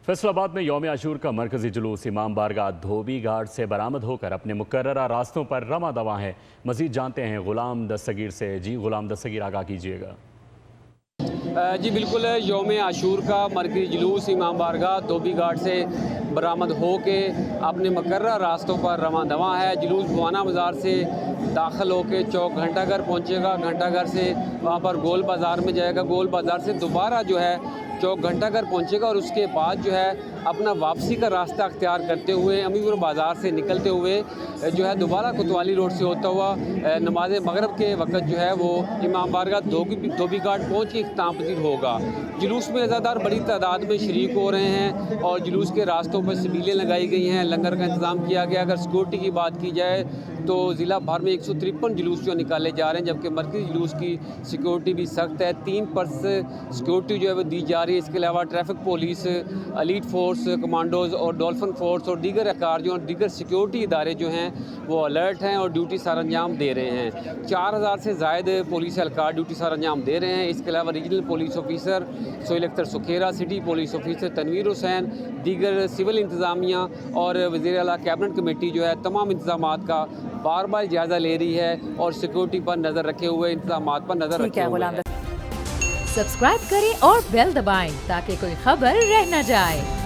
फैसलाबाद में यौम आशूर का मरकजी जुलूस इमाम बारगाह धोबी घाट से बरामद होकर अपने मुकर्ररा रास्तों पर रवा दवा है। मजीद जानते हैं गुलाम दस्तगीर से। जी गुलाम दस्तगीर, आगाह कीजिएगा। जी बिल्कुल, यौम आशूर का मरकजी जुलूस इमाम बारगाह धोबी घाट से बरामद हो के अपने मुकर्ररा रास्तों पर रवां दवा है। जुलूस बुआना बाज़ार से दाखिल होकर चौक घंटाघर पहुंचेगा, घंटाघर से वहां पर गोल बाज़ार में जाएगा, गोल बाज़ार से दोबारा जो है चौक घंटाघर पहुंचेगा और उसके बाद जो है अपना वापसी का रास्ता अख्तियार करते हुए अमीपुर बाज़ार से निकलते हुए जो है दोबारा कोतवाली रोड से होता हुआ नमाज मगरब के वक्त जो है वो इमाम बारगाह धोबी घाट पहुँच के इख्तिताम पजीर होगा। जुलूस में अज़ादार बड़ी तादाद में शरीक हो रहे हैं और जुलूस के रास्तों पर सबीलें लगाई गई हैं, लंगर का इंतज़ाम किया गया। अगर सिक्योरिटी की बात की जाए तो ज़िला भर में 153 जुलूस जो निकाले जा रहे हैं, जबकि मरकज़ी जुलूस की सिक्योरिटी भी सख्त है। 3% सिक्योरिटी जो है वो दी जा रही है। इसके अलावा traffic police, elite force, commandos और डॉल्फिन फोर्स और दीगर अहकार जो दीगर सिक्योरिटी इदारे जो हैं वो अलर्ट हैं और ड्यूटी सर अंजाम दे रहे हैं। 4000 से ज़ायद पुलिस एहलकार ड्यूटी सर अंजाम दे रहे हैं। इसके अलावा regional police officer Sohail Akhtar Sukhera, city police officer Tanveer Hussain, दीगर सिविल इंतज़ामिया और वज़ीर आला कैबिनेट कमेटी जो है तमाम इंतज़ामात का बार बार जायज़ा ले रही है और सिक्योरिटी पर नज़र रखे हुए, इंतज़ामात पर नज़र रखे हुए है। सब्सक्राइब करें और बेल दबाएं ताकि कोई खबर रह न जाए।